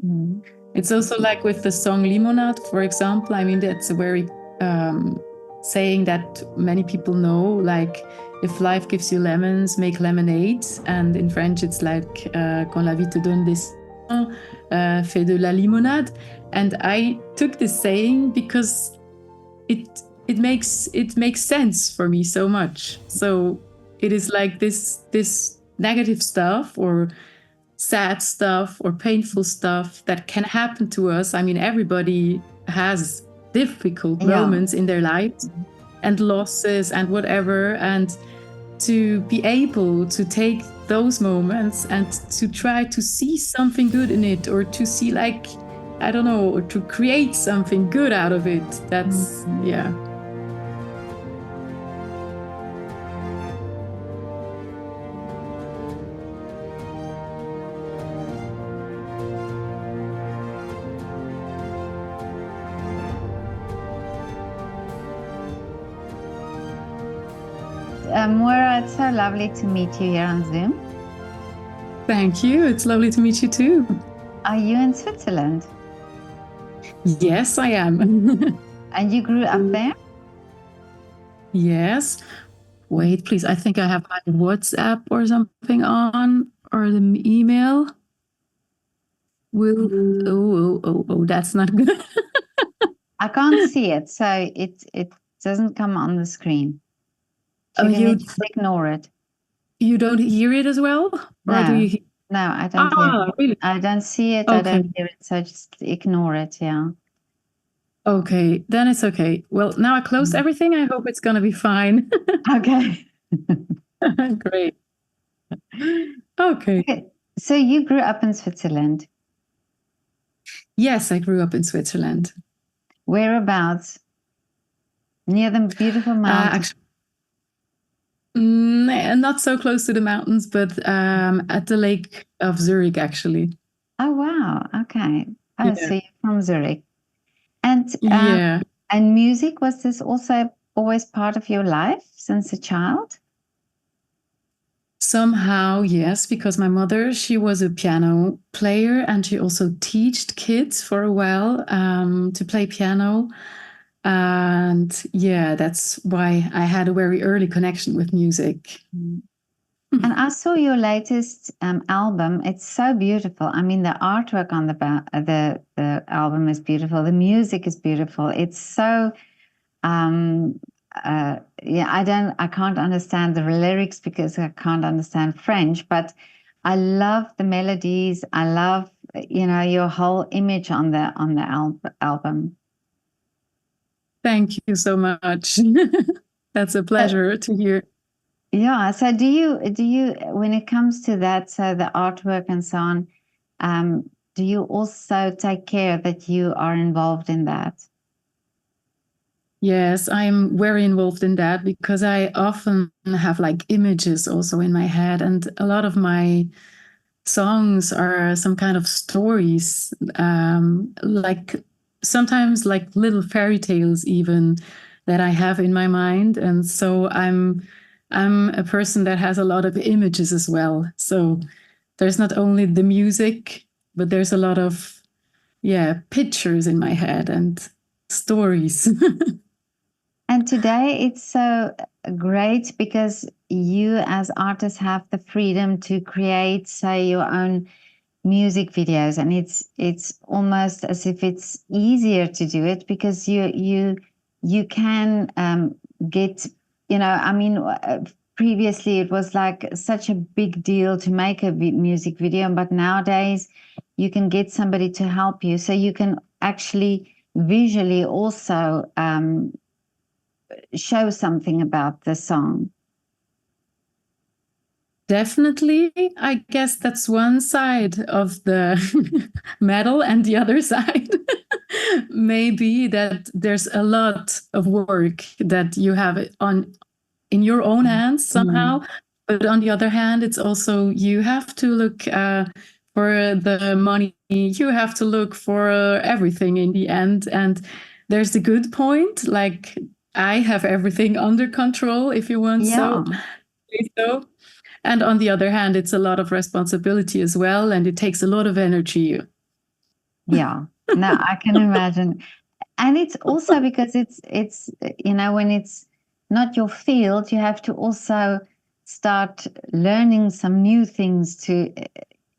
Mm. It's also like with the song Limonade, for example. I mean, that's a very saying that many people know, like, if life gives you lemons, make lemonade. And in French, it's like, quand la vie te donne des citron, fais de la limonade. And I took this saying because it makes sense for me so much. So it is like this negative stuff or sad stuff or painful stuff that can happen to us. I mean, everybody has difficult moments in their lives and losses and whatever. And to be able to take those moments and to try to see something good in it, or to see, like, I don't know, or to create something good out of it. That's, yeah. Moira, it's so lovely to meet you here on Zoom. Thank you. It's lovely to meet you too. Are you in Switzerland? Yes, I am. And you grew up there? Yes. Wait, please. I think I have my WhatsApp or something on, or the email. Oh, that's not good. I can't see it, so it doesn't come on the screen. So you just ignore it. You don't hear it as well? No, or do you no, I don't hear it. Really? I don't see it, Okay. I don't hear it, so just ignore it, yeah. Okay, then it's okay. Well, now I closed everything. I hope it's going to be fine. Okay. Great. Okay. So you grew up in Switzerland? Yes, I grew up in Switzerland. Whereabouts? Near the beautiful mountains? Not so close to the mountains, but at the lake of Zurich, actually. Oh, wow. Okay. Oh, yeah. So you're from Zurich. And yeah. And music, was this also always part of your life since a child? Somehow, yes, because my mother, she was a piano player, and she also taught kids for a while to play piano. And yeah, that's why I had a very early connection with music. And I saw your latest album. It's so beautiful. I mean, the artwork on the album is beautiful. The music is beautiful. It's so yeah, I can't understand the lyrics because I can't understand French, but I love the melodies. I love, your whole image on the album. Thank you so much. That's a pleasure to hear. Yeah. So do you, when it comes to that, so the artwork and so on, do you also take care that you are involved in that? Yes, I'm very involved in that because I often have like images also in my head, and a lot of my songs are some kind of stories, like sometimes like little fairy tales even, that I have in my mind. And so I'm a person that has a lot of images as well. So there's not only the music, but there's a lot of, pictures in my head and stories. And today it's so great because you as artists have the freedom to create, say, your own music videos, and it's almost as if it's easier to do it because you can get, I mean, previously it was like such a big deal to make a music video, but nowadays you can get somebody to help you, so you can actually visually also show something about the song. Definitely, I guess that's one side of the medal, and the other side maybe that there's a lot of work that you have in your own hands somehow. But on the other hand, it's also, you have to look for the money, you have to look for everything in the end. And there's the good point, like, I have everything under control, if you want. So and on the other hand, it's a lot of responsibility as well, and it takes a lot of energy. Yeah. No, I can imagine. And it's also because it's when it's not your field, you have to also start learning some new things to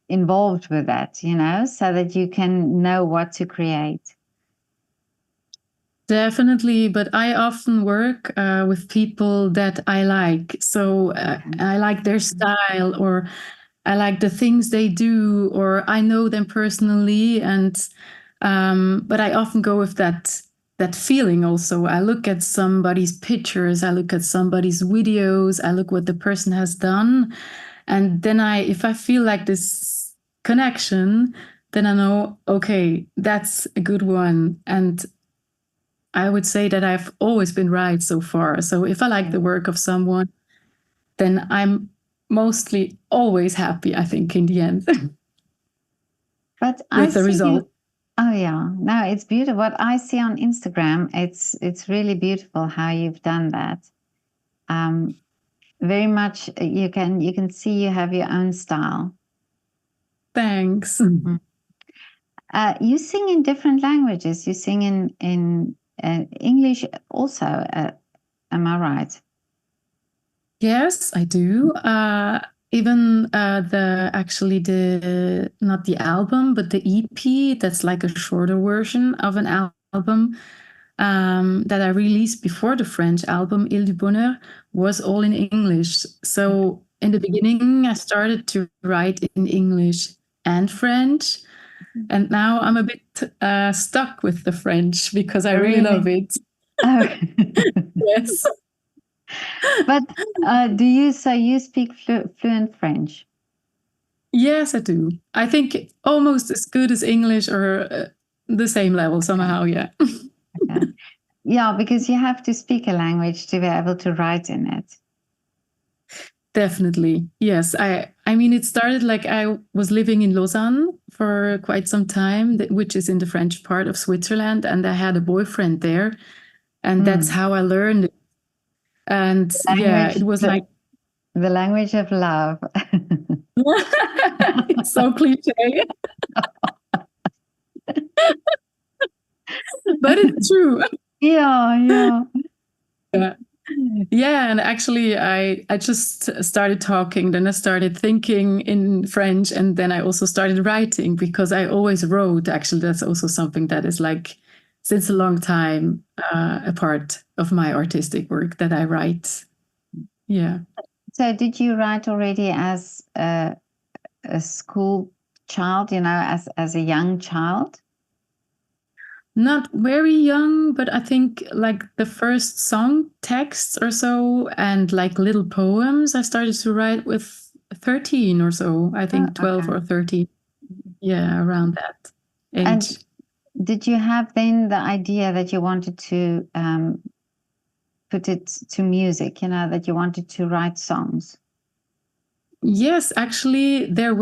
involved with that, so that you can know what to create. Definitely, but I often work with people that I like. So I like their style, or I like the things they do, or I know them personally, and but I often go with that feeling. Also, I look at somebody's pictures, I look at somebody's videos, I look what the person has done, and then if I feel like this connection, then I know, okay, that's a good one. And I would say that I've always been right so far. So if I like the work of someone, then I'm mostly always happy, I think, in the end. But I with the see result. you. Oh yeah, no, it's beautiful. What I see on Instagram, it's really beautiful how you've done that. Very much you can see you have your own style. Thanks. You sing in different languages. You sing in English also. Am I right? Yes, I do. Even the not the album, but the EP. That's like a shorter version of an album that I released before the French album Ile du Bonheur was all in English. So in the beginning, I started to write in English and French, and now I'm a bit stuck with the French because I really love Really? it. Oh. Yes. But you speak fluent French? Yes, I do. I think almost as good as English, or the same level somehow. Yeah. Okay. Yeah, because you have to speak a language to be able to write in it. Definitely. Yes. I mean, it started like I was living in Lausanne for quite some time, which is in the French part of Switzerland, and I had a boyfriend there, and that's how I learned it. And yeah, Language, it was like the language of love. it's so cliche, but it's true. Yeah, yeah. Yeah. Yeah, and actually, I just started talking. Then I started thinking in French, and then I also started writing because I always wrote. Actually, that's also something that is like since a long time a part of my artistic work that I write. Yeah. So did you write already as a school child, as a young child? Not very young, but I think like the first song texts or so, and like little poems I started to write with 13 or so. I Oh, think 12 okay. or 13. Yeah, around that And age. did you have then the idea that you wanted to put it to music, that you wanted to write songs? Yes, actually, there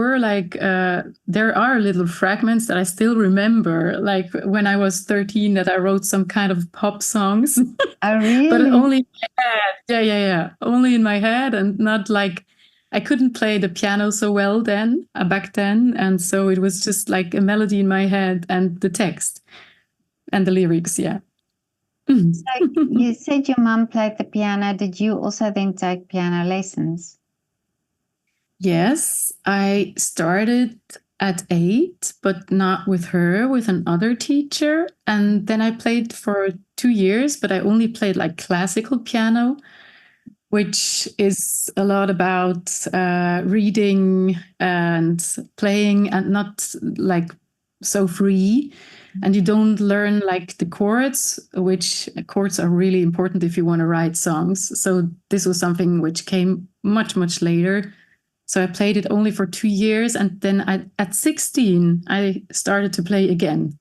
are little fragments that I still remember, like when I was 13, that I wrote some kind of pop songs, Oh, but really? only in my head. Yeah, yeah, yeah. Only in my head, and not like I couldn't play the piano so well then, back then. And so it was just like a melody in my head and the text and the lyrics. Yeah. So you said your mom played the piano. Did you also then take piano lessons? Yes, I started at 8, but not with her, with another teacher. And then I played for 2 years, but I only played like classical piano, which is a lot about reading and playing, and not like so free. And you don't learn like the chords, which chords are really important if you want to write songs. So this was something which came much, much later. So I played it only for 2 years, and then at 16 I started to play again.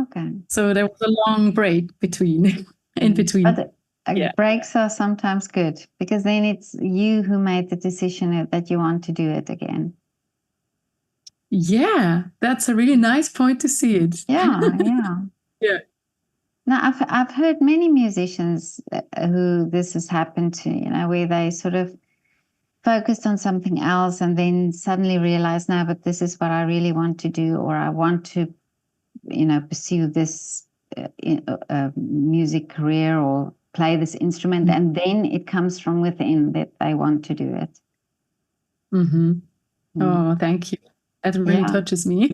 Okay. So there was a long break between, in between. But Yeah. breaks are sometimes good because then it's you who made the decision that you want to do it again. Yeah, that's a really nice point to see it. Yeah, yeah. Yeah. Now, I've heard many musicians who this has happened to, where they sort of focused on something else and then suddenly realized, no, but this is what I really want to do, or I want to pursue this music career or play this instrument, and then it comes from within that they want to do it. Mm-hmm. Oh, thank you. That really touches me.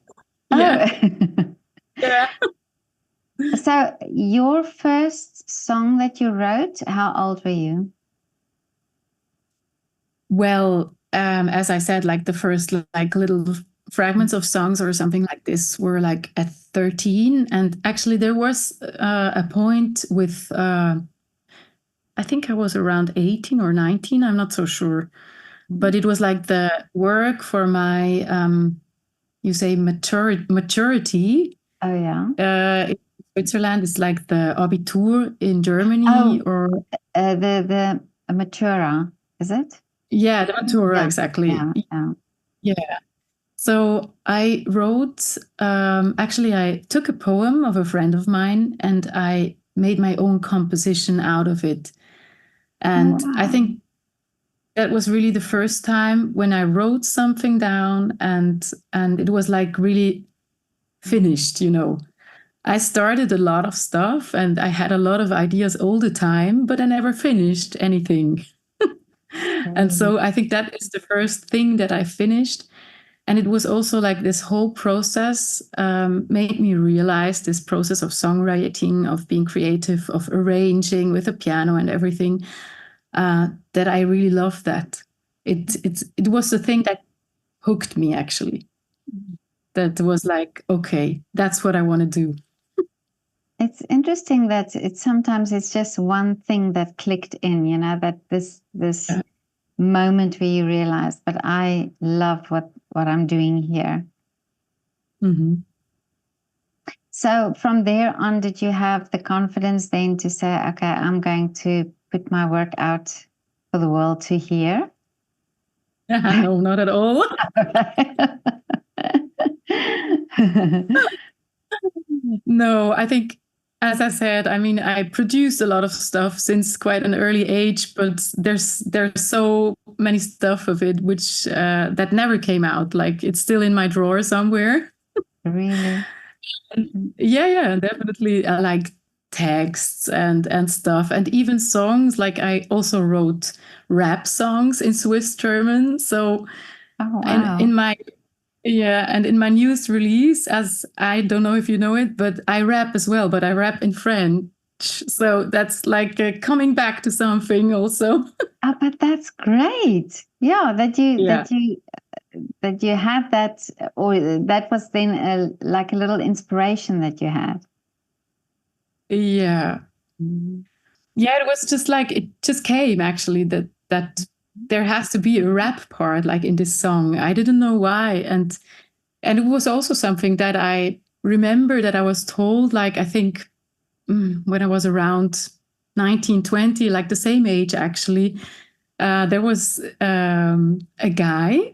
Yeah. Yeah. So your first song that you wrote, how old were you? Well, as I said, like the first like little fragments of songs or something like this were like at 13. And actually there was a point with, I think I was around 18 or 19. I'm not so sure. But it was like the work for my, you say maturity. Oh, yeah. In Switzerland, it's like the Abitur in Germany, or the Matura, is it? yeah, the Matura, exactly. Yeah. So I wrote, actually, I took a poem of a friend of mine and I made my own composition out of it. And I think that was really the first time when I wrote something down and it was like really finished, I started a lot of stuff and I had a lot of ideas all the time, but I never finished anything. And so I think that is the first thing that I finished. And it was also like this whole process made me realize this process of songwriting, of being creative, of arranging with a piano and everything, that I really love that. It was the thing that hooked me, actually. That was like, okay, that's what I want to do. It's interesting that sometimes it's just one thing that clicked in, that this moment where you realize, but I love what I'm doing here. Mm-hmm. So from there on, did you have the confidence then to say, okay, I'm going to put my work out for the world to hear? No, not at all. No, I think, as I said, I mean, I produced a lot of stuff since quite an early age, but there's so many stuff of it which that never came out. Like it's still in my drawer somewhere. Really? Yeah, definitely. Like texts and stuff, and even songs. Like I also wrote rap songs in Swiss German. So, oh, wow. in my and in my newest release, as I don't know if you know it, but I rap as well, but I rap in French. So that's like coming back to something also. Oh, but that's great. Yeah, that you had that, or that was then like a little inspiration that you had. Yeah. Yeah, it was just like, it just came actually that there has to be a rap part like in this song. I didn't know why. And it was also something that I remember that I was told, like, I think when I was around 19, 20, like the same age actually, there was a guy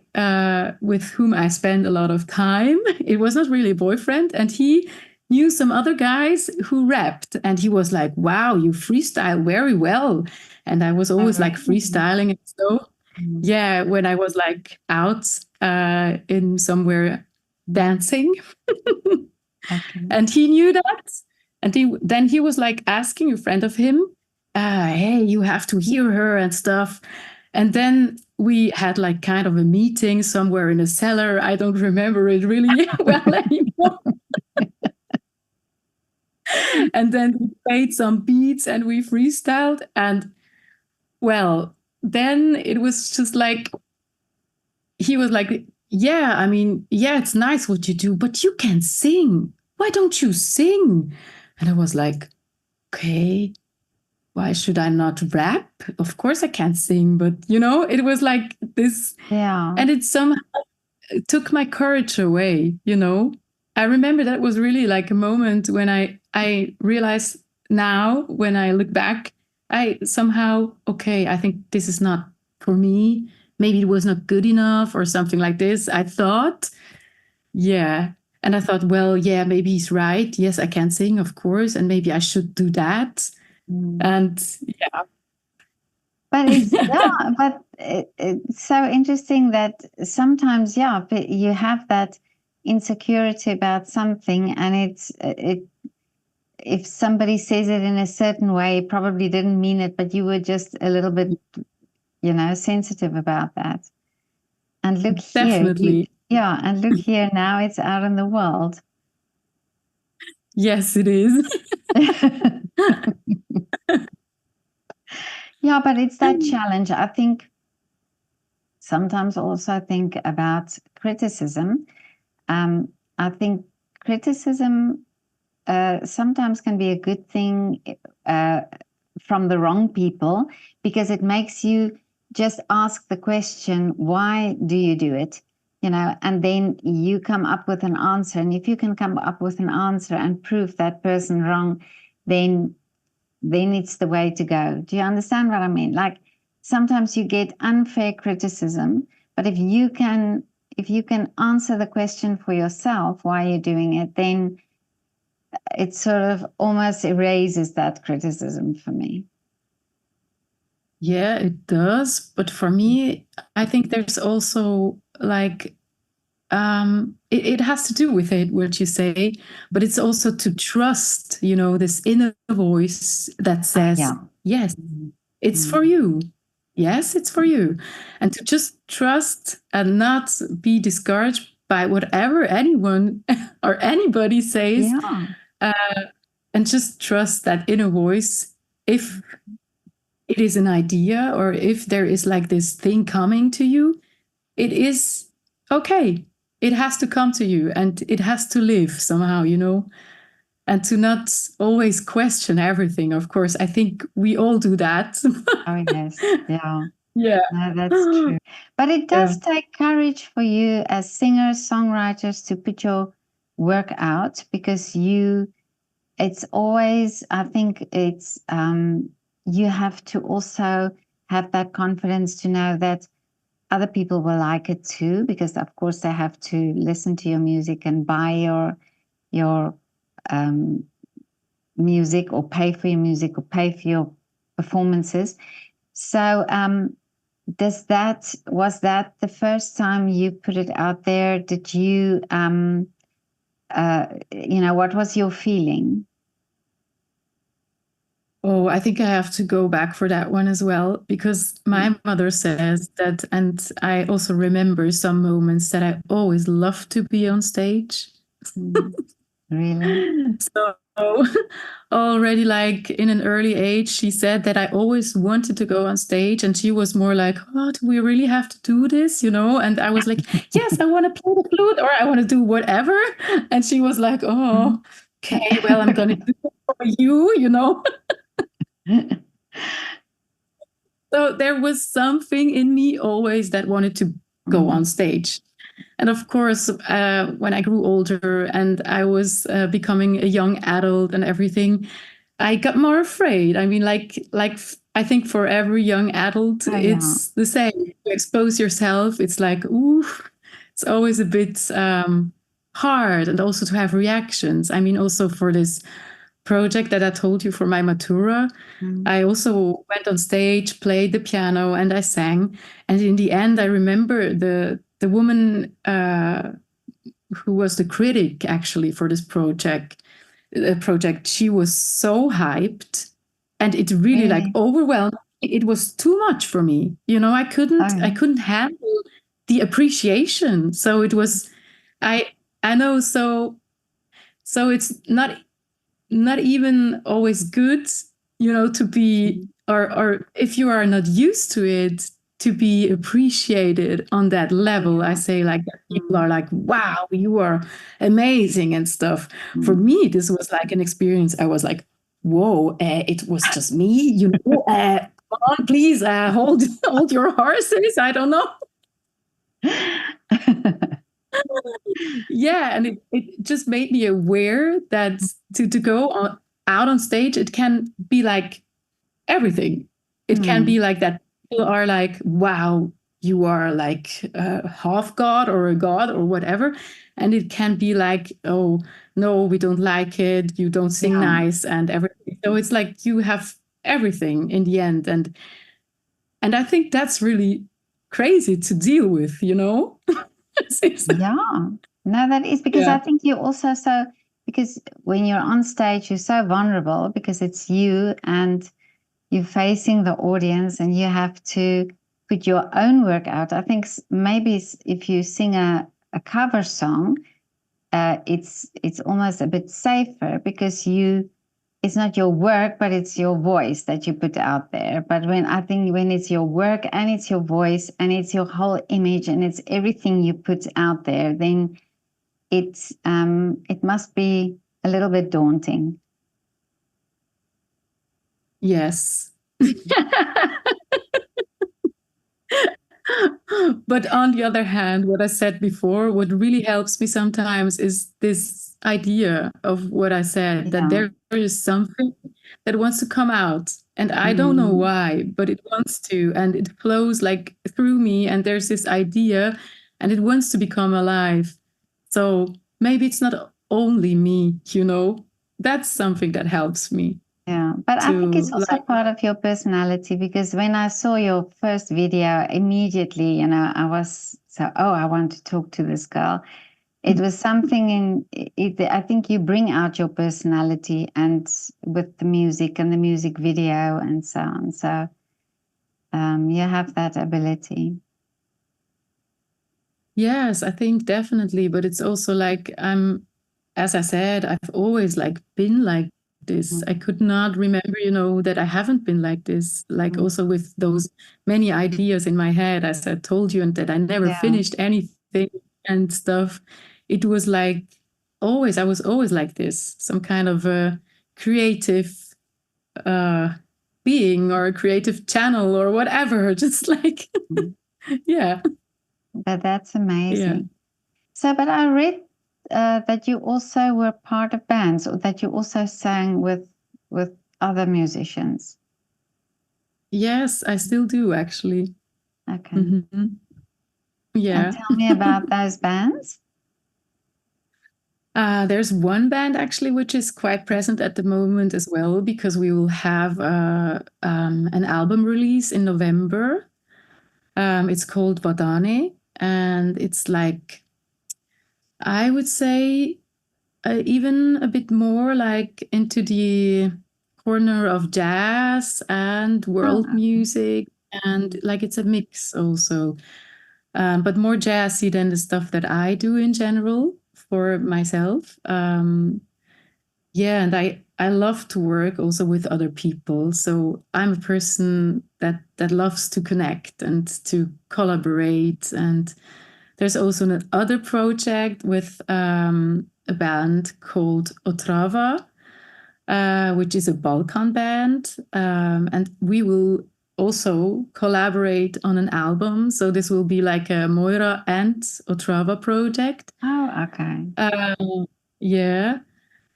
with whom I spent a lot of time. It was not really a boyfriend, and he knew some other guys who rapped, and he was like, "Wow, you freestyle very well." And I was always like freestyling, and so yeah, when I was like out in somewhere dancing, and he knew that, and then he was like asking a friend of him, "Hey, you have to hear her and stuff." And then we had like kind of a meeting somewhere in a cellar. I don't remember it really well anymore. And then we played some beats and we freestyled. And well, then it was just like, he was like, "Yeah, I mean, yeah, it's nice what you do, but you can sing. Why don't you sing?" And I was like, okay, why should I not rap? Of course I can't sing, but it was like this. Yeah. And it somehow took my courage away. I remember that was really like a moment when I realized, now when I look back, I somehow, okay, I think this is not for me. Maybe it was not good enough or something like this, I thought. Yeah. And I thought, well, yeah, maybe he's right. Yes, I can sing, of course, and maybe I should do that. And yeah. But it's but it's so interesting that sometimes, you have that insecurity about something, and it if somebody says it in a certain way, probably didn't mean it, but you were just a little bit, sensitive about that. And look here, Definitely. and look here now, it's out in the world. Yes, it is. Yeah, but it's that challenge. I think sometimes also think about criticism. I think criticism sometimes can be a good thing uh, from the wrong people, because it makes you just ask the question, why do you do it? And then you come up with an answer. And if you can come up with an answer and prove that person wrong, then it's the way to go. Do you understand what I mean? Like, sometimes you get unfair criticism, but if you can answer the question for yourself why you're doing it, then it sort of almost erases that criticism for me. Yeah, it does. But for me, I think there's also like it has to do with it, what you say, but it's also to trust, this inner voice that says, Yeah. yes, it's for you. Yes, it's for you. And to just trust and not be discouraged by whatever anyone or anybody says, Yeah. and just trust that inner voice. If it is an idea or if there is like this thing coming to you, it is okay. It has to come to you and it has to live somehow, and to not always question everything. Of course, I think we all do that. Oh, yes. Yeah. Yeah. No, that's true. But it Yeah. does take courage for you as singers, songwriters to put your work out, because it's always, I think you have to also have that confidence to know that other people will like it too, because of course they have to listen to your music and buy your um, music, or pay for your music, or pay for your performances. So was that the first time you put it out there? Did you what was your feeling? Oh, I think I have to go back for that one as well, because my mother says that, and I also remember some moments that I always loved to be on stage. Really? So already like in an early age, she said that I always wanted to go on stage, and she was more like, oh, do we really have to do this? And I was like, yes, I want to play the flute or I want to do whatever. And she was like, oh, okay, well, I'm going to do it for you. So there was something in me always that wanted to go on stage. And of course, when I grew older and I was becoming a young adult and everything, I got more afraid. I mean, like I think for every young adult, Oh, yeah. it's the same. To expose yourself, it's like, ooh, it's always a bit hard, and also to have reactions. I mean, also for this project that I told you for my Matura, I also went on stage, played the piano, and I sang. And in the end, I remember the woman who was the critic actually for this project. She was so hyped, and it really like Really? overwhelmed. It was too much for me. I couldn't. Oh, I yeah. couldn't handle the appreciation. So it was. I know. So it's not even always good, to be, or if you are not used to it, to be appreciated on that level. I say like that people are like, wow, you are amazing and stuff. For me, this was like an experience. I was like, whoa, it was just me, come on, please, hold your horses. I don't know. Yeah, and it just made me aware that to go out on stage, it can be like everything. It can be like that people are like, wow, you are like a half god or a god or whatever. And it can be like, oh, no, we don't like it. You don't sing Yeah. nice and everything. So it's like you have everything in the end. And I think that's really crazy to deal with. Yeah. No, that is because Yeah. I think you also so because when you're on stage, you're so vulnerable because it's you and you're facing the audience and you have to put your own work out. I think maybe if you sing a cover song, it's almost a bit safer because it's not your work, but it's your voice that you put out there. But when it's your work and it's your voice and it's your whole image and it's everything you put out there, then it must be a little bit daunting. Yes. But on the other hand, what I said before, what really helps me sometimes is this idea of what I said, that Yeah. there is something that wants to come out. And I don't know Mm, why, but it wants to, and it flows like through me. And there's this idea, and it wants to become alive. So maybe it's not only me, you know, that's something that helps me yeah. But I think it's to also like, part of your personality because when I saw your first video, immediately, I was so, oh, I want to talk to this girl. It was something in it. I think you bring out your personality and with the music and the music video and so on. So you have that ability. yes, I think definitely, but it's also like as I said, I've always like been like this. I Mm, could not remember, you know, that I haven't been like this. Like mm. also with those many ideas in my head, as I told you, and that I never Yeah. finished anything and stuff. It was like always, I was always like this, some kind of a creative uh being or a creative channel or whatever. Just like Mm. yeah, But that's yeah. amazing. So, but I read that you also were part of bands, or that you also sang with other musicians. Yes, I still do actually. Okay, Mhm. and Yeah. tell me about those bands. There's one band actually which is quite present at the moment as well because we will have an album release in November. It's called Vadane, and it's like I would say even a bit more like into the corner of jazz and Oh, world music, and like it's a mix also. But more jazzy than the stuff that I do in general for myself. Yeah, and I love to work also with other people. So I'm a person that loves to connect and to collaborate. And there's also another project with a band called Otrava, which is a Balkan band. And we will also collaborate on an album. So this will be like a Moira and Otrava project. oh, okay. Yeah.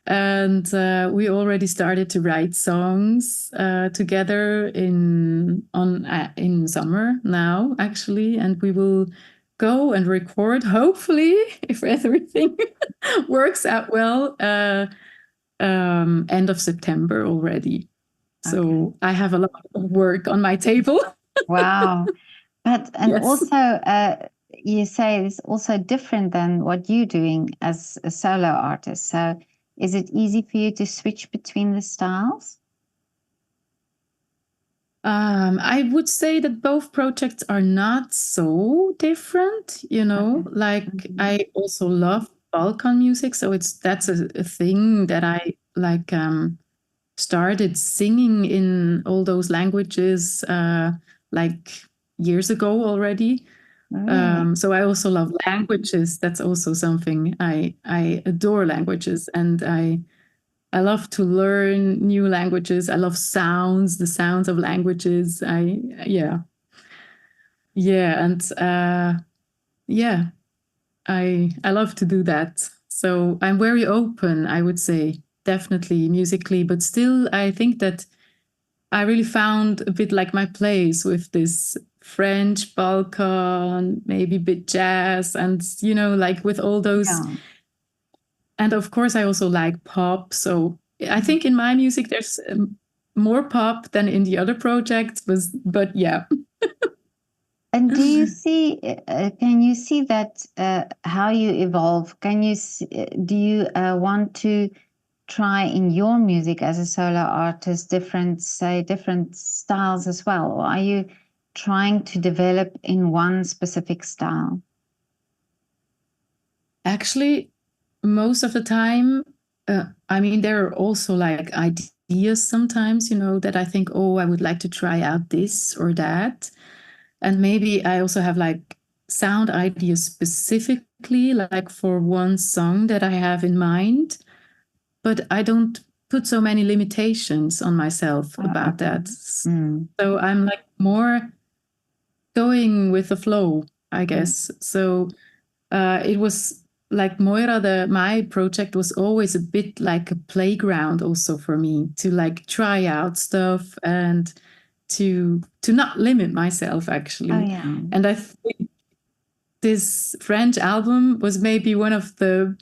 And we already started to write songs together in summer now, actually. And we will go and record, hopefully, if everything works out well, end of September already. Okay. So I have a lot of work on my table. Wow. But and Yes. also, you say it's also different than what you're doing as a solo artist. So, is it easy for you to switch between the styles? I would say that both projects are not so different, you know. Okay. Like Mhm. I also love Balkan music, so that's a thing that I like started singing in all those languages like years ago already. Really? So I also love languages. That's also something I adore languages, and I love to learn new languages. I love sounds, the sounds of languages. Yeah, yeah, and yeah, I love to do that. So I'm very open, I would say, definitely musically, but still, I think that I really found a bit like my place with this French Balkan, maybe a bit jazz, and like with all those. Yeah. And of course, I also like pop. So I think in my music, there's more pop than in the other projects. But yeah, And do you see? Can you see that how you evolve? Do you want to try in your music as a solo artist different styles as well, or are you trying to develop in one specific style? Actually, most of the time, I mean, there are also like ideas sometimes, that I think, oh, I would like to try out this or that. And maybe I also have like sound ideas specifically, like for one song that I have in mind, but I don't put so many limitations on myself about Okay. that. So I'm like more going with the flow, I guess. So it was like Moira, my project was always a bit like a playground also for me to like try out stuff and to not limit myself actually. Oh yeah. And I think this French album was maybe one of the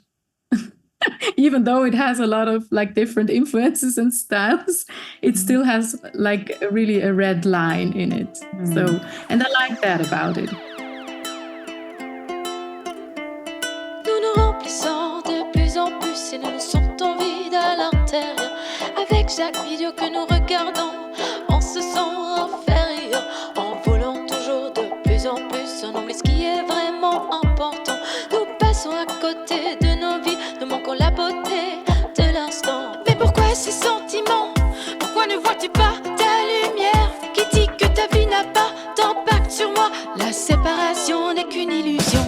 even though it has a lot of like different influences and styles, it still has like really a red line in it. So, and I like that about it. Nous nous remplissons de plus en plus et nous nous sentons vides à l'intérieur. Avec chaque vidéo que nous regardons, on se sent inférieur. En voulant toujours de plus en plus, on oublie ce qui est vraiment important. Nous passons à côté de nos vies, nous manquons la beauté de l'instant. Mais pourquoi ces sentiments? Pourquoi ne vois-tu pas ta lumière qui dit que ta vie n'a pas d'impact sur moi? La séparation n'est qu'une illusion.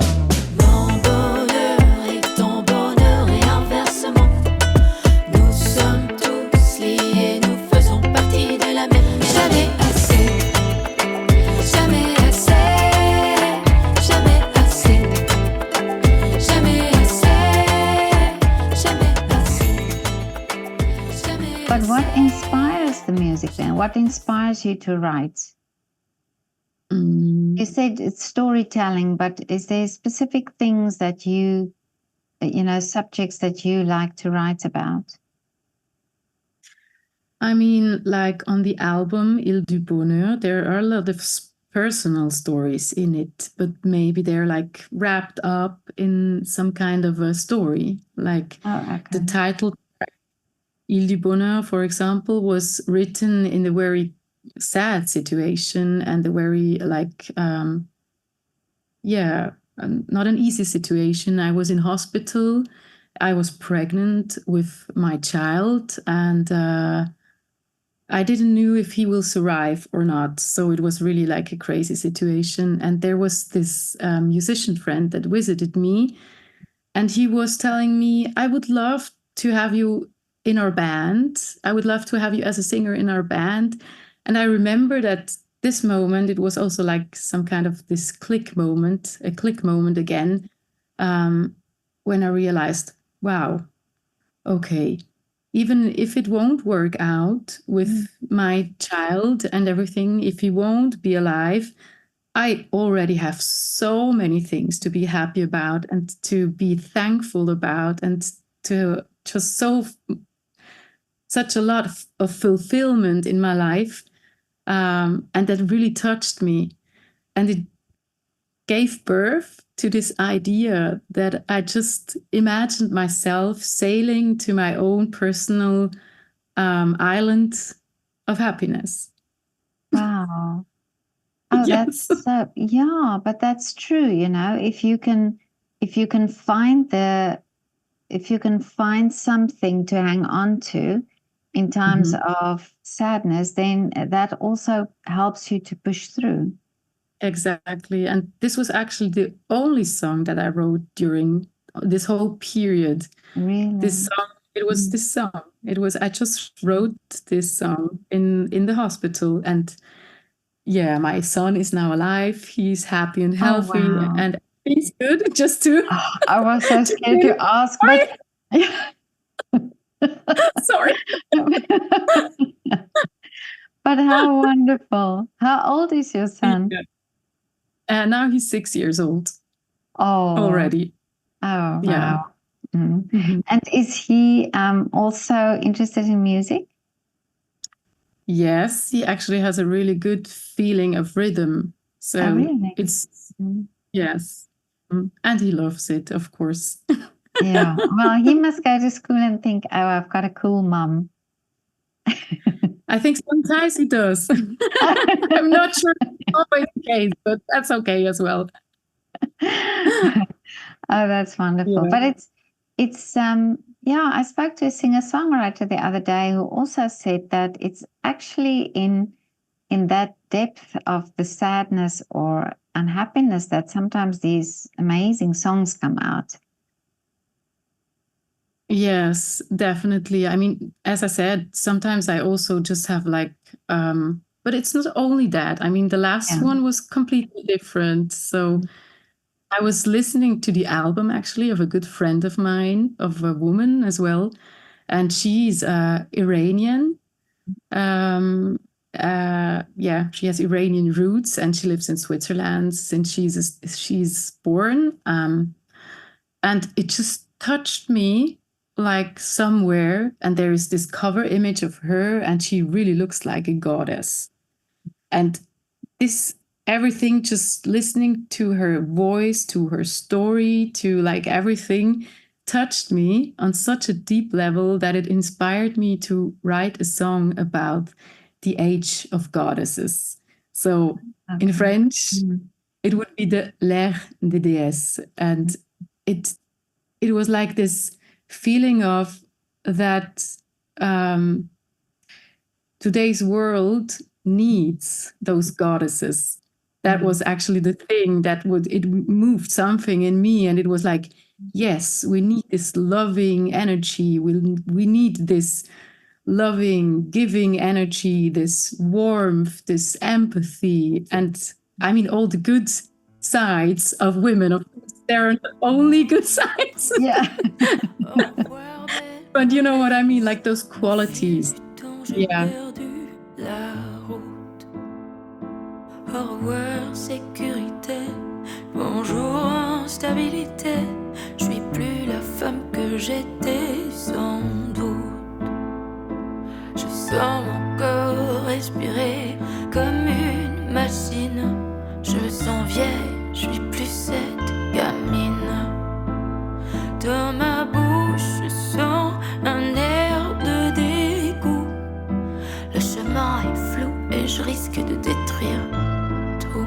But what inspires the music then? What inspires you to write? You said it's storytelling, but is there specific things that subjects that you like to write about? I mean, like on the album Ile du Bonheur, there are a lot of personal stories in it, but maybe they're like wrapped up in some kind of a story. Like the title Ile du Bonheur, for example, was written in a very sad situation and a very like, not an easy situation. I was in hospital. I was pregnant with my child, and I didn't know if he will survive or not. So it was really like a crazy situation. And there was this musician friend that visited me, and he was telling me, I would love to have you in our band. I would love to have you as a singer in our band. And I remember that this moment, it was also like some kind of this a click moment again, when I realized, wow, okay, even if it won't work out with my child and everything, if he won't be alive, I already have so many things to be happy about and to be thankful about, and to just such a lot of fulfillment in my life. And that really touched me. And it gave birth to this idea that I just imagined myself sailing to my own personal island of happiness. Wow. Oh, Yes. that's so, yeah, but that's true, if you can find something to hang on to in times of sadness, then that also helps you to push through. Exactly. And this was actually the only song that I wrote during this whole period. Really? This song, it was this song. I just wrote this song in the hospital, and yeah, my son is now alive. He's happy and healthy, and he's good. Just to I was so scared to ask, but sorry. But how wonderful. How old is your son? And now he's 6 years old. Oh. Already. Oh, Yeah. wow. And is he also interested in music? Yes, he actually has a really good feeling of rhythm. So really? it's, yes. And he loves it, of course. Yeah. Well, he must go to school and think, oh, I've got a cool mum. I think sometimes he does. I'm not sure it's always the case, but that's okay as well. Oh, that's wonderful. Yeah. But it's yeah, I spoke to a singer-songwriter the other day who also said that it's actually in that depth of the sadness or unhappiness that sometimes these amazing songs come out. Yes, definitely. I mean, as I said, sometimes I also just have like, but it's not only that. I mean, the last one was completely different. So I was listening to the album actually of a good friend of mine, of a woman as well. And she's Iranian. Yeah, she has Iranian roots and she lives in Switzerland since she's born. And it just touched me like somewhere. And there is this cover image of her, and she really looks like a goddess. And this everything, just listening to her voice, to her story, to like everything, touched me on such a deep level that it inspired me to write a song about the age of goddesses. So in French, it would be the l'ère des déesses. And it was like this feeling of that today's world needs those goddesses. That was actually the thing that it moved something in me. And it was like, yes, we need this loving energy. We need this loving, giving energy, this warmth, this empathy. And I mean, all the good sides of women. Of course, there are only good sides. Yeah. But you know what I mean? Like those qualities. Yeah. Au revoir sécurité, bonjour instabilité. Je suis plus la femme que j'étais sans doute. Je sens mon corps respirer comme une machine. Je me sens vieille, je suis plus cette gamine. Dans ma bouche, je sens un air de dégoût. Le chemin est flou et je risque de détruire tout.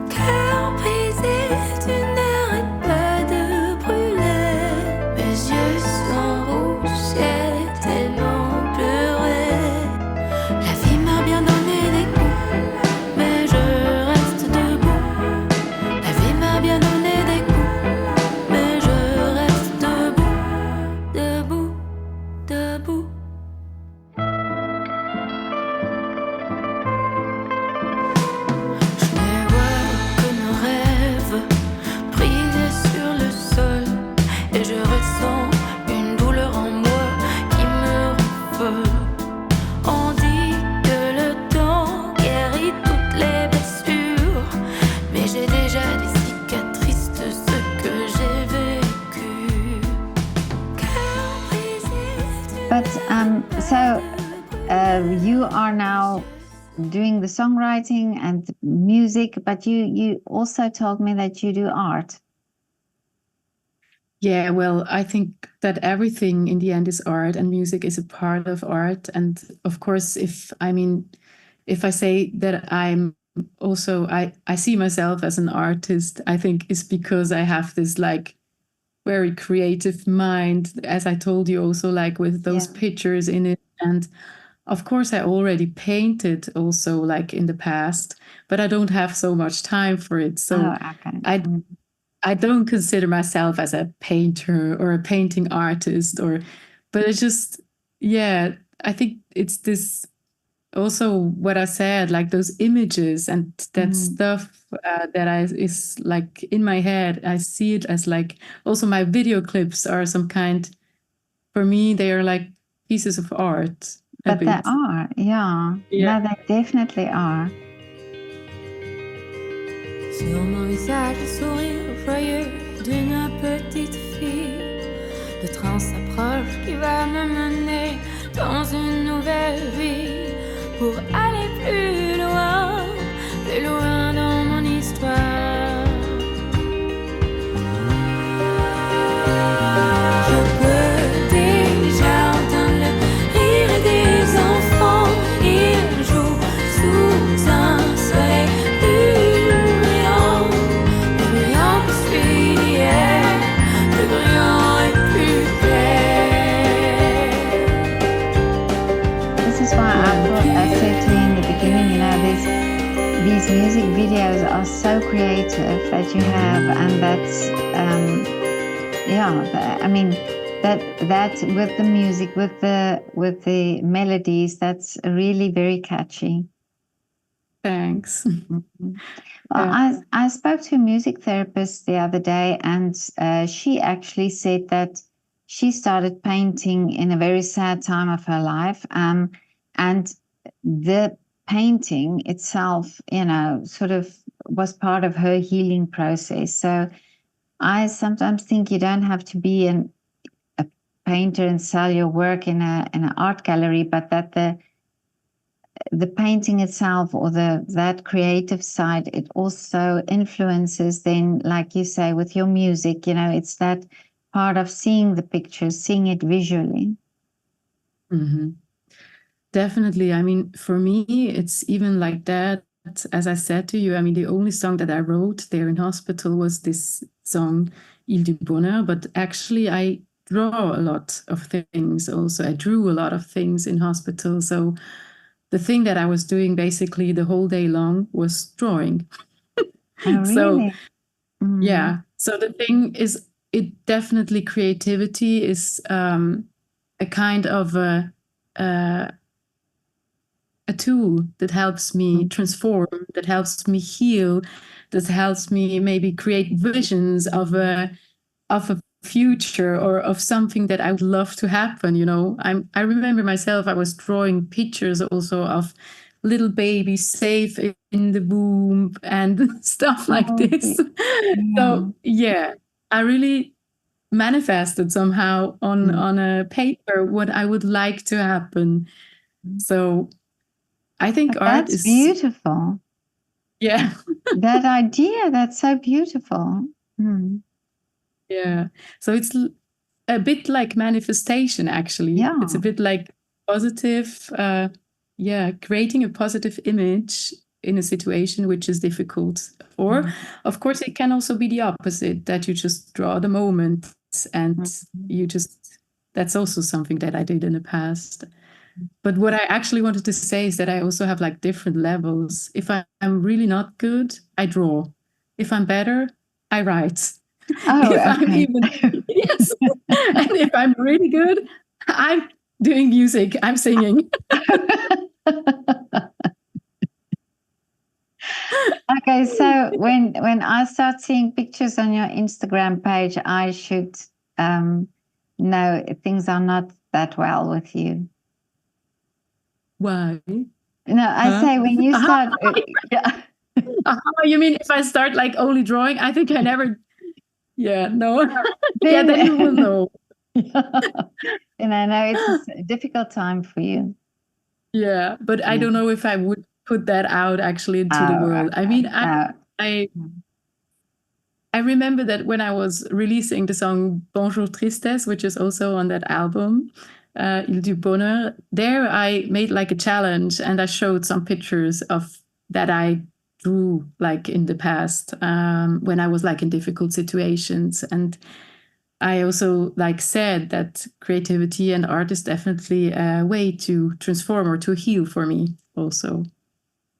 Cœur brisé, tu n'arrêtes pas de brûler. Mes yeux sont rouges, j'ai tellement pleuré. La vie m'a bien donné des coups, mais je reste debout. La vie m'a bien donné des coups, mais je reste debout, debout, debout. Et je ressens une douleur en moi qui me rend folle. On dit que le temps guérit toutes les blessures, mais j'ai déjà des cicatrices de ce que j'ai vécu. But so you are now doing the songwriting and music, but you also told me that you do art. Yeah, well, I think that everything in the end is art, and music is a part of art. And of course, if I say that I'm also, I see myself as an artist, I think it's because I have this like very creative mind, as I told you, also like with those pictures in it. And of course, I already painted also like in the past, but I don't have so much time for it. So I don't consider myself as a painter or a painting artist, but it's just, yeah, I think it's this also what I said, like those images and that stuff that is like in my head. I see it as like also my video clips are some kind, for me, they are like pieces of art. But they are, yeah. No, they definitely are. Sur mon visage, le sourire joyeux d'une petite fille. Le train s'approche qui va me mener dans une nouvelle vie. Pour aller plus loin plus loin dans mon histoire. Je peux déjà entendre le rire des enfants. Ils jouent sous un soleil plus brillant que celui d'hier, plus brillant et plus clair. This is why I said to you in the beginning, these music videos are so creative that you have, and that's that with the music, with the melodies, that's really very catchy. Thanks. Mm-hmm. Well, I spoke to a music therapist the other day, and she actually said that she started painting in a very sad time of her life, and the painting itself, sort of was part of her healing process. So I sometimes think you don't have to be a painter and sell your work in an art gallery, but that the painting itself, or that creative side, it also influences, then, like you say, with your music, it's that part of seeing the picture, seeing it visually. Mm-hmm. Definitely. I mean, for me, it's even like that. As I said to you, I mean, the only song that I wrote there in hospital was this song, Il du Bonheur. But actually, I draw a lot of things also. I drew a lot of things in hospital. So the thing that I was doing basically the whole day long was drawing. Oh, So, really? yeah. So the thing is, it definitely, creativity is a kind of a tool that helps me transform, that helps me heal, that helps me maybe create visions of a future, or of something that I would love to happen. I remember myself, I was drawing pictures also of little babies safe in the womb and stuff like this. So yeah, I really manifested somehow on a paper what I would like to happen. So I think art that's is beautiful. Yeah. That idea, that's so beautiful. Yeah. So it's a bit like manifestation, actually. Yeah. It's a bit like positive, creating a positive image in a situation which is difficult. Or, of course, it can also be the opposite, that you just draw the moment and that's also something that I did in the past. But what I actually wanted to say is that I also have like different levels. If I'm really not good, I draw. If I'm better, I write. Oh, if I'm okay. yes. And if I'm really good, I'm doing music. I'm singing. Okay, so when I start seeing pictures on your Instagram page, I should know things are not that well with you. Why? No, I say when you start. Yeah. You mean if I start like only drawing? I think I never. Yeah, no. Then you will know. And I know it's a difficult time for you. Yeah, but I don't know if I would put that out actually into the world. Okay. I mean, I remember that when I was releasing the song Bonjour Tristesse, which is also on that album, Il du Bonheur, there I made like a challenge, and I showed some pictures of that I drew like in the past, when I was like in difficult situations. And I also like said that creativity and art is definitely a way to transform or to heal for me also.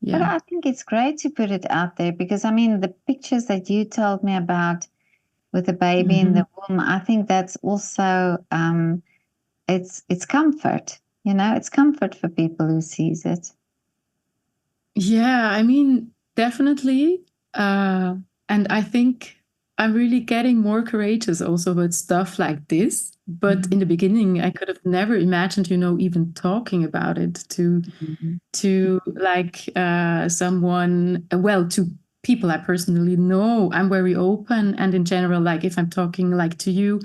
Yeah. But I think it's great to put it out there, because I mean, the pictures that you told me about with the baby in the womb, I think that's also it's comfort. It's comfort for people who sees it. Yeah, I mean, definitely. And I think I'm really getting more courageous also with stuff like this. But in the beginning, I could have never imagined, even talking about it to like someone, to people I personally know. I'm very open, and in general, like if I'm talking like to you,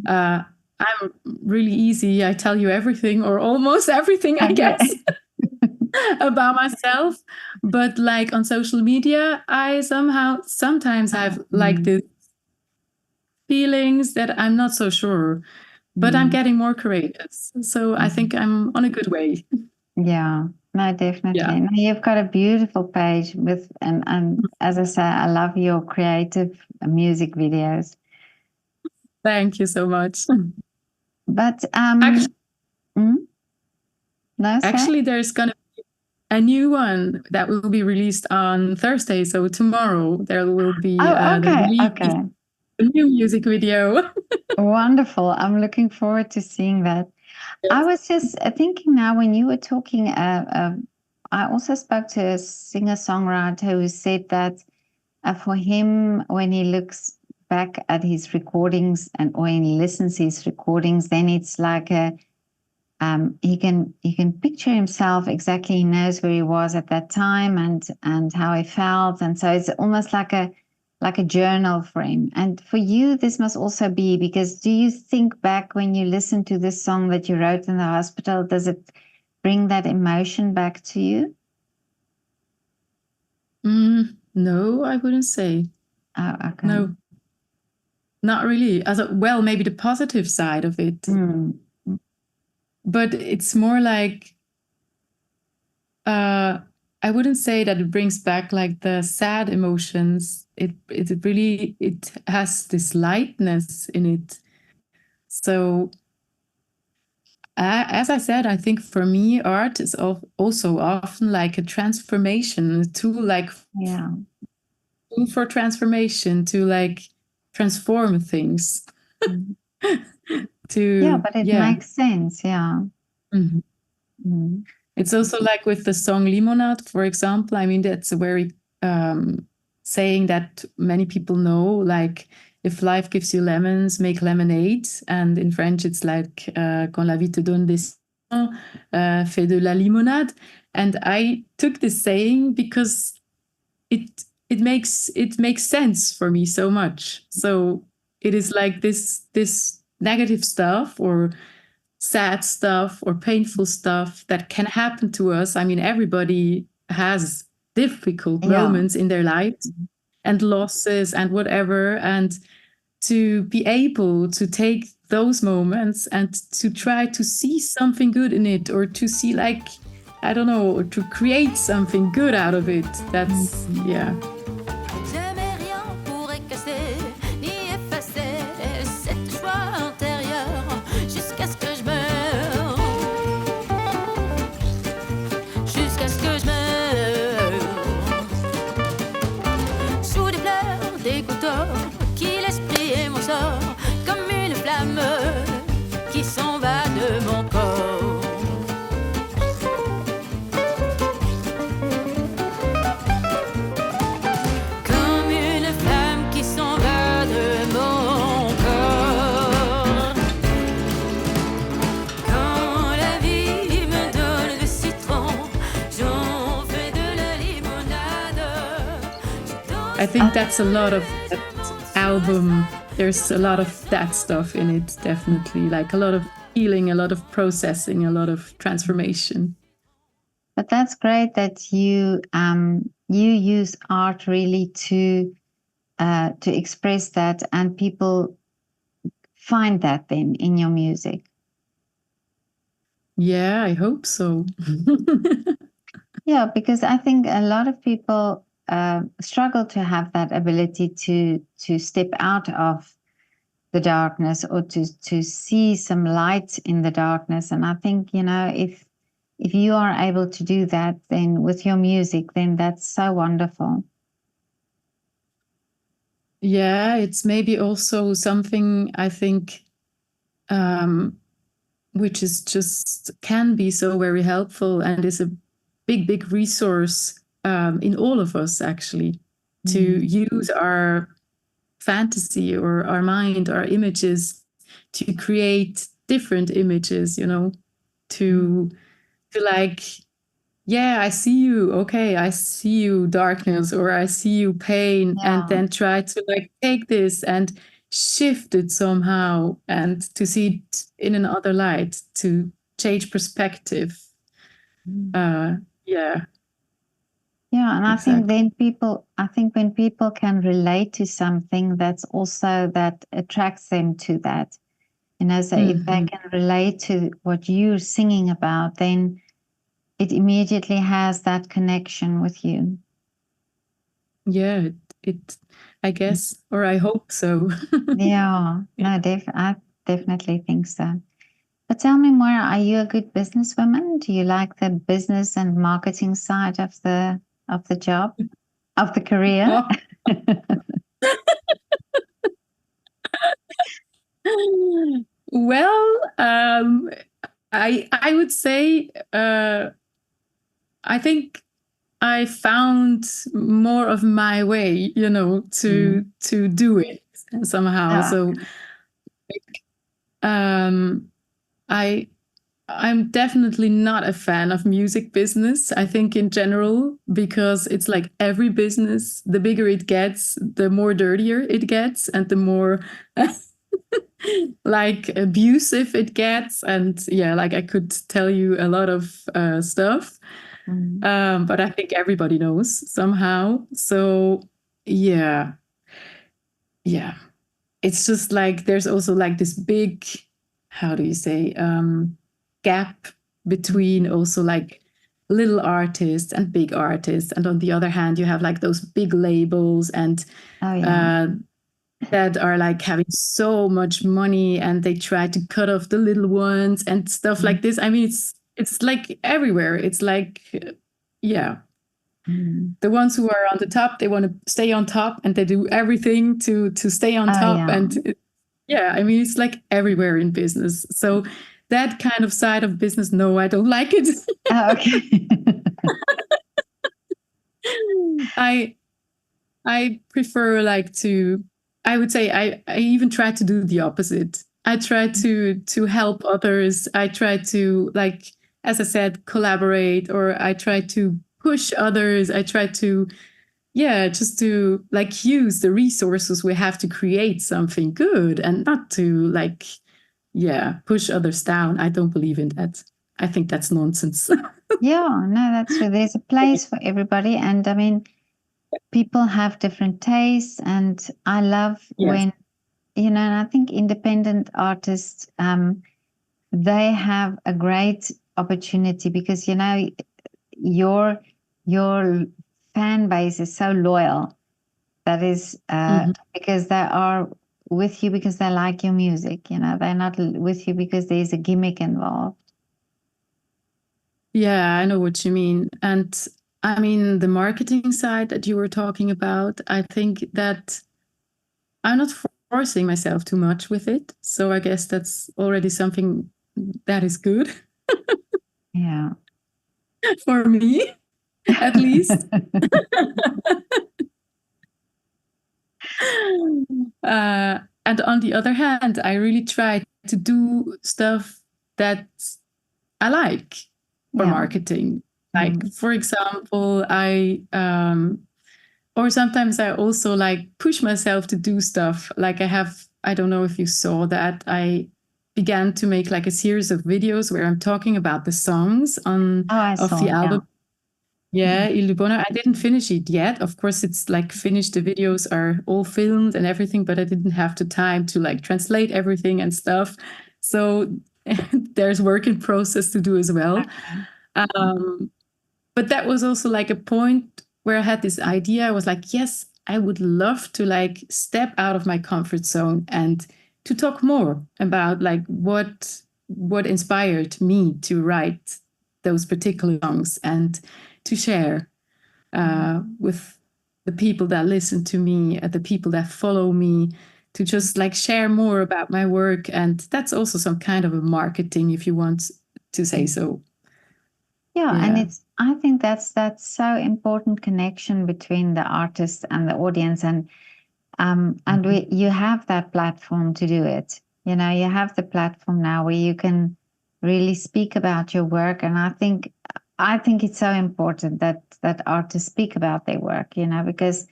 I'm really easy. I tell you everything, or almost everything, I guess. about myself, but like on social media, I sometimes have like this feelings that I'm not so sure, but I'm getting more courageous. So I think I'm on a good way. Yeah, no, definitely. Yeah. No, you've got a beautiful page with, and as I say, I love your creative music videos. Thank you so much. But Actually, no, say? actually, there's gonna be a new one that will be released on Thursday. So tomorrow there will be Oh, the okay, release okay. of a new music video. Wonderful. I'm looking forward to seeing that. I was just thinking now when you were talking, I also spoke to a singer-songwriter who said that for him, when he looks back at his recordings and or when he listens to his recordings, then it's like he can picture himself exactly. He knows where he was at that time and how he felt, and so it's almost like a journal for him. And for you, this must also be because do you think back when you listen to this song that you wrote in the hospital? Does it bring that emotion back to you? No, I wouldn't say. Oh, okay. No, not really. Well, maybe the positive side of it, but it's more like I wouldn't say that it brings back like the sad emotions. It really it has this lightness in it. So as I said, I think for me, art is also often like a transformation, a tool like tool for transformation to like transform things. But it makes sense. Yeah. It's also like with the song Limonade, for example. I mean, that's a very saying that many people know, like if life gives you lemons, make lemonade. And in French, it's like quand la vie te donne des citron, fais de la limonade. And I took this saying because it makes sense for me so much. So it is like this negative stuff or sad stuff or painful stuff that can happen to us. I mean, everybody has difficult moments in their lives and losses and whatever. And to be able to take those moments and to try to see something good in it or to see like, I don't know, or to create something good out of it. That's, yeah. Jamais rien pourrait casser ni effacer cette joie intérieure jusqu'à ce que je meure. Jusqu'à ce que je meure. Sous des pleurs, des couteaux qui laissent briller mon sort comme une flamme qui s'en va de mon corps. I think that's a lot of that album. There's a lot of that stuff in it, definitely. Like a lot of healing, a lot of processing, a lot of transformation. But that's great that you use art really to express that, and people find that then in your music. Yeah, I hope so. Yeah, because I think a lot of people struggle to have that ability to step out of the darkness or to see some light in the darkness. And I think, if you are able to do that then with your music, then that's so wonderful. Yeah, it's maybe also something I think which is just can be so very helpful and is a big resource in all of us actually to use our fantasy or our mind, our images to create different images, to like, yeah, I see you. Okay, I see you darkness or I see you pain, and then try to like take this and shift it somehow and to see it in another light, to change perspective. Yeah, Yeah, and exactly. I think when people can relate to something, that's also that attracts them to that. So if they Hmm. can relate to what you're singing about, then it immediately has that connection with you. Yeah, it I guess, or I hope so. Yeah, Yeah. no, I definitely think so. But tell me, Moira, are you a good businesswoman? Do you like the business and marketing side of the job, of the career? Oh. Well, I would say I think I found more of my way, Mm. to do it somehow. Oh, So um, I I'm definitely not a fan of music business. I think in general, because it's like every business, the bigger it gets, the more dirtier it gets, and the more like abusive it gets. And yeah, like I could tell you a lot of stuff, mm. but I think everybody knows somehow. So yeah, yeah, it's just like there's also like this big, how do you say, gap between also like little artists and big artists, and on the other hand you have like those big labels and Oh, yeah. uh, that are like having so much money, and they try to cut off the little ones and stuff Mm. like this. I mean, it's like everywhere. It's like yeah, Mm. the ones who are on the top, they want to stay on top, and they do everything to stay on Oh, top. yeah. And yeah, I mean, it's like everywhere in business. So that kind of side of business, no, I don't like it. Oh, okay. I I prefer like to, I would say I even try to do the opposite. I try to help others. I try to, like, as I said, collaborate, or I try to push others. I try to, yeah, just to like use the resources we have to create something good, and not to like, yeah, push others down. I don't believe in that. I think that's nonsense. Yeah, no, that's true. There's a place for everybody. And I mean, people have different tastes. And I love Yes. when, and I think independent artists, they have a great opportunity because, your your fan base is so loyal. That is Mhm. because they are with you because they like your music. They're not with you because there's a gimmick involved. Yeah, I know what you mean. And I mean, the marketing side that you were talking about, I think that I'm not forcing myself too much with it. So I guess that's already something that is good Yeah. for me, at least. And on the other hand, I really try to do stuff that I like for Yeah. marketing. Like, Mm. for example, or sometimes I also like push myself to do stuff. Like I don't know if you saw that. I began to make like a series of videos where I'm talking about the songs Oh, I of saw. the Yeah. album. Yeah, Mm. Il Lubona. I didn't finish it yet. Of course, it's like finished. The videos are all filmed and everything, but I didn't have the time to like translate everything and stuff. So there's work in process to do as well. Okay. Um, but that was also like a point where I had this idea. I was like, yes, I would love to like step out of my comfort zone and to talk more about like what inspired me to write those particular songs, and to share Mm. with the people that listen to me, the people that follow me, to just like share more about my work. And that's also some kind of a marketing, if you want to say Mm. so. Yeah, and Yeah. I think that's so important connection between the artist and the audience, and you have that platform to do it. You have the platform now where you can really speak about your work, and I think it's so important that artists speak about their work, because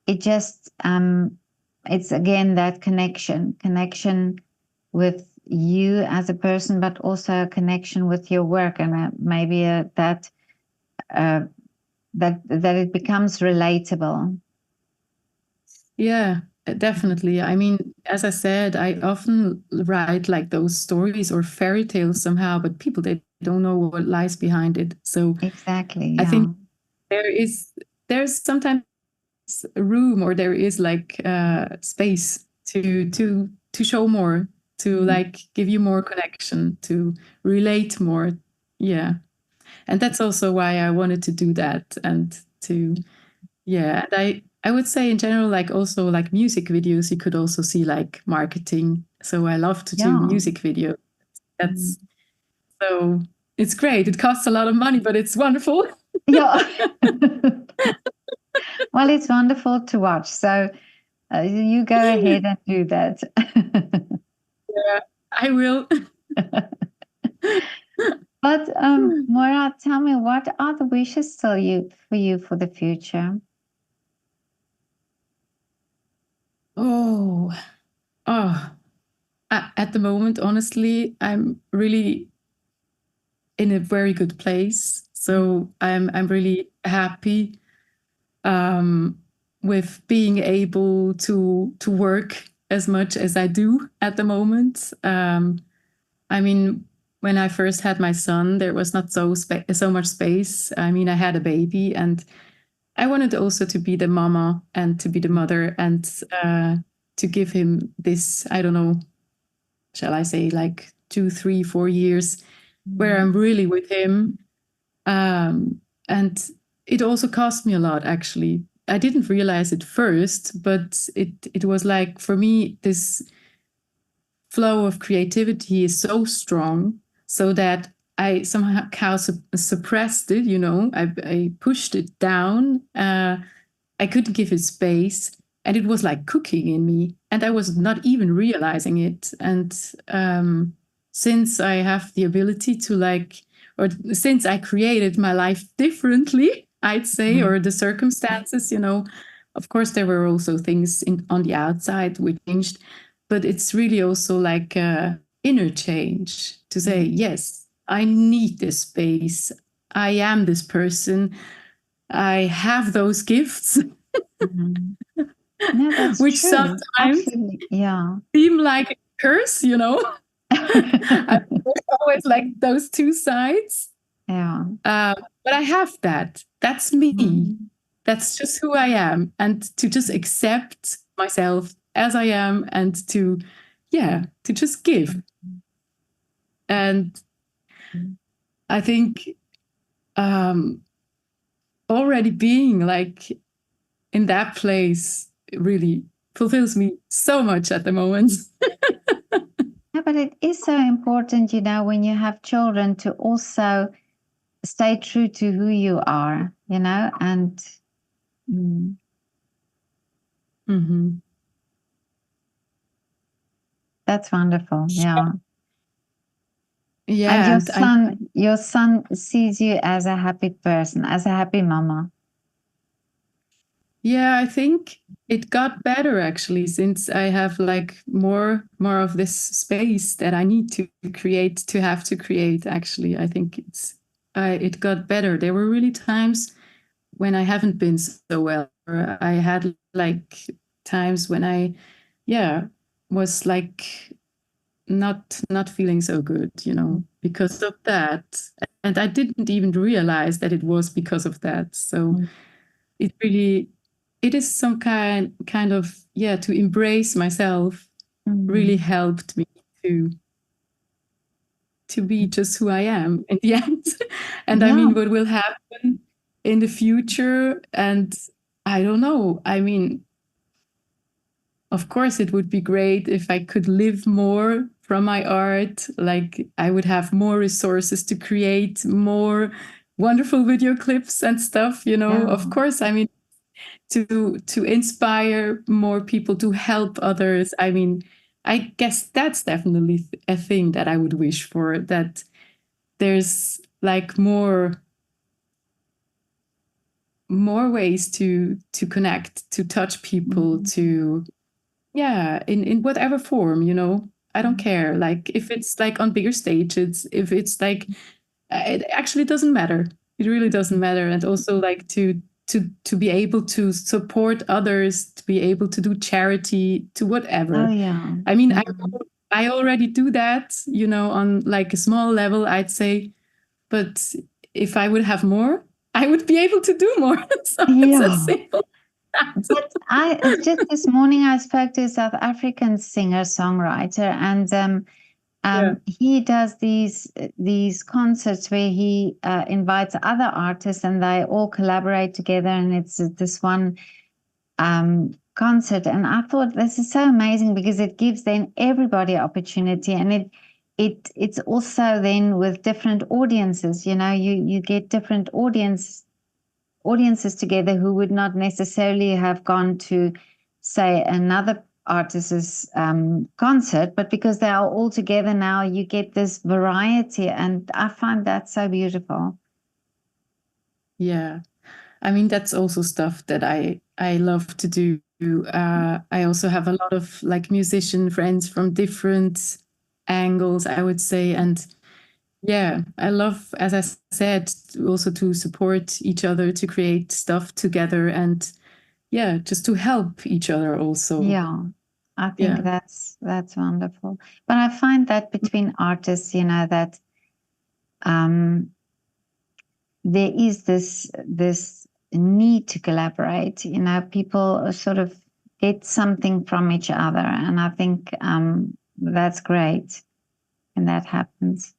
it just it's again that connection with you as a person, but also a connection with your work, and maybe that that it becomes relatable. Yeah, definitely. I mean, as I said, I often write like those stories or fairy tales somehow, but people, they don't know what lies behind it. So Exactly. I Yeah. think there's sometimes room, or there is like space to show more, to like give you more connection, to relate more. Yeah. And that's also why I wanted to do that, and to, yeah. And I would say in general, like also like music videos, you could also see like marketing. So I love to do Yeah. music videos. That's so it's great. It costs a lot of money, but it's wonderful. Yeah. Well, it's wonderful to watch. So you go ahead and do that. Yeah, I will. But Moira, tell me, what are the wishes still for you for the future? Oh, oh. At the moment, honestly, I'm really in a very good place. So I'm really happy with being able to work as much as I do at the moment. I mean, when I first had my son, there was not so much space. I mean, I had a baby, and I wanted also to be the mama and to be the mother, and to give him this, I don't know, shall I say, like 2, 3, 4 years where I'm really with him. And it also cost me a lot, actually. I didn't realize it first, but it was like, for me, this flow of creativity is so strong, so that I somehow suppressed it, I pushed it down. I couldn't give it space, and it was like cooking in me, and I was not even realizing it. And since I have the ability to or since I created my life differently, I'd say, or the circumstances, of course, there were also things on the outside which changed, but it's really also like a inner change to say, yes, I need this space. I am this person. I have those gifts. No, that's which true. sometimes Actually, yeah. seem like a curse, There's always like those two sides. Yeah. But I have that. That's me. That's just who I am. And to just accept myself as I am, and to just give. And I think already being like in that place really fulfills me so much at the moment. Yeah, but it is so important, when you have children, to also stay true to who you are, and that's wonderful. Yeah. Yeah. And your son sees you as a happy person, as a happy mama. Yeah, I think it got better, actually, since I have like more of this space that I need to create. Actually, I think it got better. There were really times when I haven't been so well. Or I had like times when I was like not feeling so good, because of that. And I didn't even realize that it was because of that. So it is some kind of, to embrace myself really helped me to be just who I am in the end. And I mean, what will happen in the future, and I don't know. I mean, of course, it would be great if I could live more from my art. Like, I would have more resources to create more wonderful video clips and stuff, Of course, I mean, to inspire more people, to help others. I mean, I guess that's definitely a thing that I would wish for, that there's like more ways to connect, to touch people, to in whatever form, I don't care, like if it's like on bigger stages, if it's like it actually doesn't matter. It really doesn't matter. And also like to be able to support others, to be able to do charity, to whatever. Oh yeah. I mean, I already do that, on like a small level, I'd say. But if I would have more, I would be able to do more. So it's Yeah. as simple as that. But just this morning I spoke to a South African singer-songwriter, and he does these concerts where he invites other artists, and they all collaborate together, and it's this one concert. And I thought this is so amazing because it gives then everybody opportunity, and it's also then with different audiences. You get different audiences together who would not necessarily have gone to, say, another artist's concert, but because they are all together now, you get this variety, and I find that so beautiful. Yeah. I mean, that's also stuff that I love to do. I also have a lot of like musician friends from different angles, I would say. And yeah, I love, as I said, also to support each other, to create stuff together, and yeah, just to help each other also. Yeah, I think that's wonderful. But I find that between artists, that there is this need to collaborate. People sort of get something from each other, and I think that's great when that happens.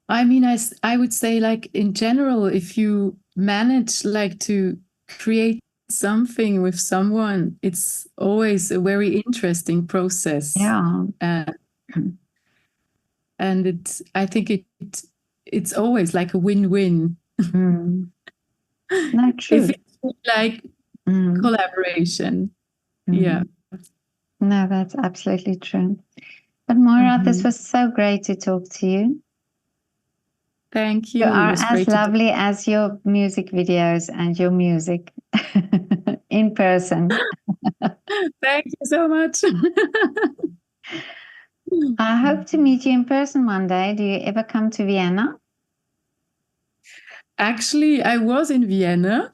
I mean, I would say, like, in general, if you manage like to create something with someone, it's always a very interesting process. Yeah. And I think it's always like a win-win. No, true. If it's like collaboration. Yeah. No, that's absolutely true. But Moira, this was so great to talk to you. Thank you. You are It was as great lovely as your music videos and your music in person. Thank you so much. I hope to meet you in person one day. Do you ever come to Vienna? Actually, I was in Vienna,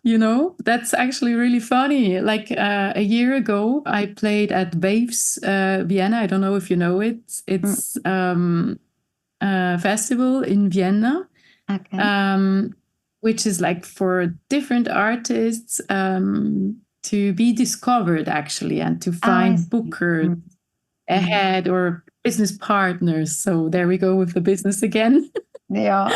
that's actually really funny. Like a year ago, I played at Waves Vienna. I don't know if you know it. It's a festival in Vienna, which is like for different artists to be discovered, actually, and to find bookers ahead or business partners. So there we go with the business again. Yeah.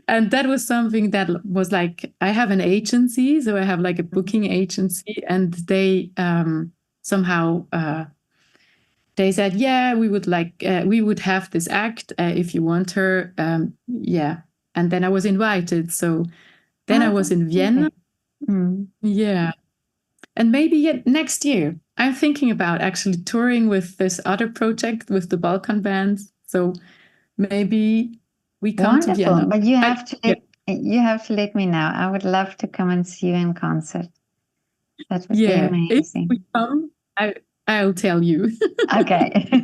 And that was something that was like, I have an agency, so I have like a booking agency, and they somehow they said, yeah, we would have this act if you want her. Yeah. And then I was invited. So then I was in Vienna. Yeah. And maybe next year, I'm thinking about actually touring with this other project with the Balkan bands. So maybe we come to Vienna. But you have to let me know. I would love to come and see you in concert. That would be amazing. If we come, I'll tell you. Okay.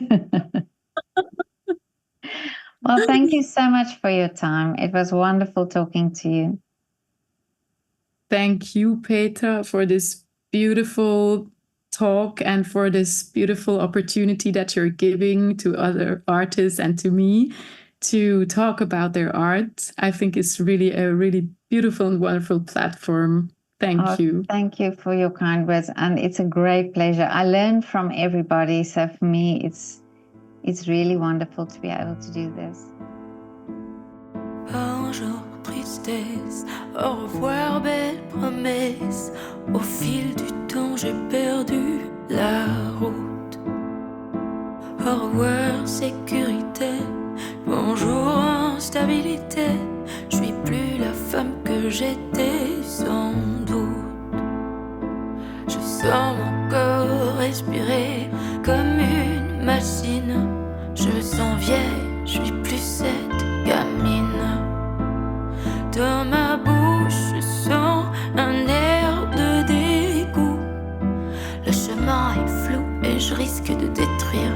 Well, thank you so much for your time. It was wonderful talking to you. Thank you, Petra, for this beautiful talk and for this beautiful opportunity that you're giving to other artists and to me to talk about their art. I think it's really a really beautiful and wonderful platform. Thank you. Thank you for your kind words, and it's a great pleasure. I learn from everybody, so for me it's really wonderful to be able to do this. Bonjour, tristesse, au revoir, belle promesse. Au fil du temps, j'ai perdu la route. Au revoir, sécurité. Bonjour, instabilité. Je suis plus la femme que j'étais, sans doute. Je sens mon corps respirer comme une machine. Je me sens vieille, je suis plus cette gamine. Dans ma bouche, je sens un air de dégoût. Le chemin est flou et je risque de détruire